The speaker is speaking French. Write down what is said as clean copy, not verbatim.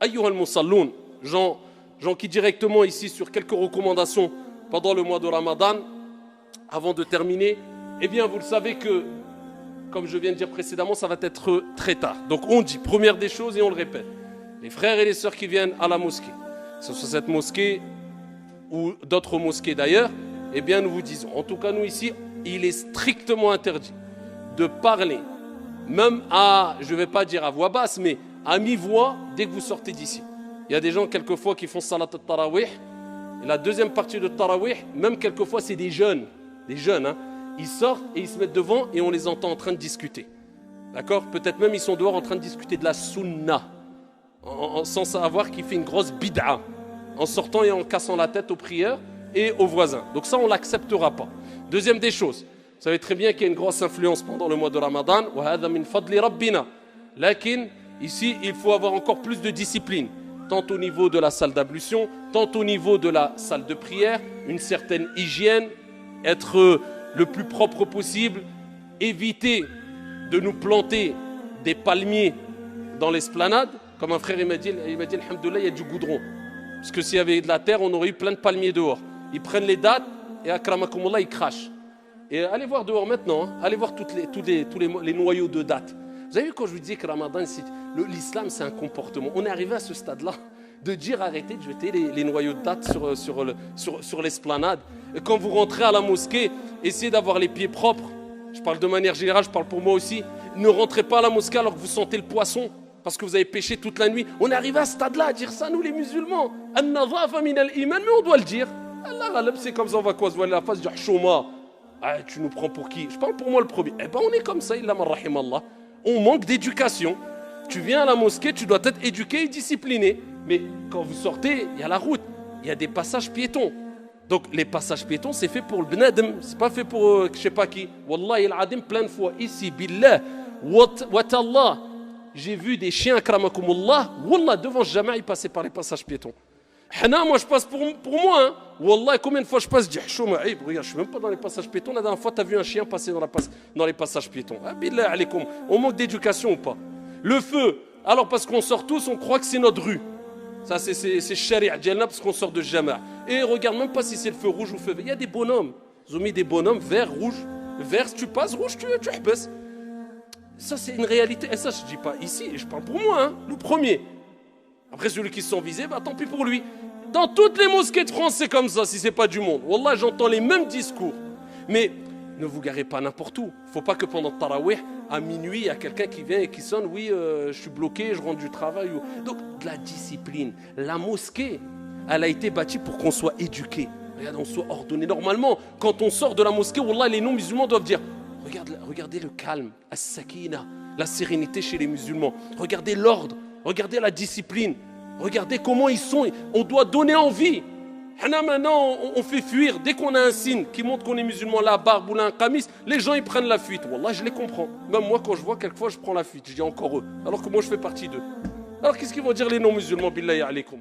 Ayyuha al-musalloun, gens qui directement ici sur quelques recommandations pendant le mois de Ramadan, avant de terminer, eh bien vous le savez que, comme je viens de dire précédemment, ça va être très tard. Donc on dit, première des choses et on le répète, les frères et les sœurs qui viennent à la mosquée, que ce soit cette mosquée ou d'autres mosquées d'ailleurs, eh bien nous vous disons, en tout cas nous ici, il est strictement interdit de parler, même à, je ne vais pas dire à voix basse, mais à mi-voix dès que vous sortez d'ici. Il y a des gens quelquefois qui font salat al-tarawih, et la deuxième partie de tarawih, même quelquefois c'est des jeunes hein, ils sortent et ils se mettent devant et on les entend en train de discuter. D'accord? Peut-être même ils sont dehors en train de discuter de la sunna, sans savoir qu'il fait une grosse bid'a, en sortant et en cassant la tête aux prières et aux voisins. Donc ça on ne l'acceptera pas. Deuxième des choses, vous savez très bien qu'il y a une grosse influence pendant le mois de Ramadan. وَهَذَا مِنْ فَضْلِ رَبِّنَا. Lakin, ici, il faut avoir encore plus de discipline, tant au niveau de la salle d'ablution, tant au niveau de la salle de prière, une certaine hygiène, être le plus propre possible, éviter de nous planter des palmiers dans l'esplanade. Comme un frère il m'a dit, alhamdoulilah, il y a du goudron. Parce que s'il y avait de la terre, on aurait eu plein de palmiers dehors. Ils prennent les dattes et akramakumullah, ils crachent. Et allez voir dehors maintenant, hein. Allez voir tous les noyaux de dattes. Vous avez vu quand je vous disais que Ramadan, l'islam c'est un comportement. On est arrivé à ce stade-là de dire arrêtez de jeter les noyaux de dattes sur l'esplanade. Et quand vous rentrez à la mosquée, essayez d'avoir les pieds propres. Je parle de manière générale, je parle pour moi aussi. Ne rentrez pas à la mosquée alors que vous sentez le poisson, parce que vous avez pêché toute la nuit. On est arrivé à ce stade-là à dire ça, nous les musulmans. An-nadhafa min al-iman, mais on doit le dire. Allah, c'est comme ça, on va quoi se voiler la face, dire chouma. Ah, tu nous prends pour qui? Je parle pour moi le premier. Eh ben on est comme ça, illa man rahimallah. On manque d'éducation. Tu viens à la mosquée, tu dois être éduqué et discipliné. Mais quand vous sortez, il y a la route, il y a des passages piétons. Donc les passages piétons, c'est fait pour le bnadem, c'est pas fait pour je sais pas qui. Wallahi al-adim, plein de fois, ici, billah, watallah, j'ai vu des chiens, akramakumullah, wallah, devant Jama'a, ils passaient par les passages piétons. Hana, moi je passe pour moi, hein. Wallah, combien de fois je passe, je dis, regarde, je suis même pas dans les passages piétons. La dernière fois, tu as vu un chien passer dans les passages piétons. Ah, billah alaykoum, on manque d'éducation ou pas? Le feu, alors parce qu'on sort tous, on croit que c'est notre rue. Ça, c'est sharia, parce qu'on sort de Jama'a. Et regarde même pas si c'est le feu rouge ou le feu vert. Il y a des bonhommes. Ils ont mis des bonhommes vert, rouge. Vert, si tu passes, rouge, tu baisses. Ça, c'est une réalité. Et ça, je dis pas ici, je parle pour moi, hein, le premier. Après, celui qui se sent visé, bah tant pis pour lui. Dans toutes les mosquées de France, c'est comme ça, si c'est pas du monde. Wallah, j'entends les mêmes discours. Mais ne vous garez pas n'importe où. Il ne faut pas que pendant le tarawih, à minuit, il y a quelqu'un qui vient et qui sonne, oui, je suis bloqué, je rentre du travail. Donc, de la discipline. La mosquée, elle a été bâtie pour qu'on soit éduqué. Regarde, on soit ordonné. Normalement, quand on sort de la mosquée, wallah, les non-musulmans doivent dire, regardez le calme, as-sakina, la sérénité chez les musulmans. Regardez l'ordre, regardez la discipline. Regardez comment ils sont. On doit donner envie. Maintenant, on fait fuir. Dès qu'on a un signe qui montre qu'on est musulman, la barbe ou un qamis, les gens ils prennent la fuite. Wallah, je les comprends. Même moi, quand je vois, quelquefois, je prends la fuite. Je dis encore eux. Alors que moi, je fais partie d'eux. Alors, qu'est-ce qu'ils vont dire les non-musulmans, billahi alaykoum?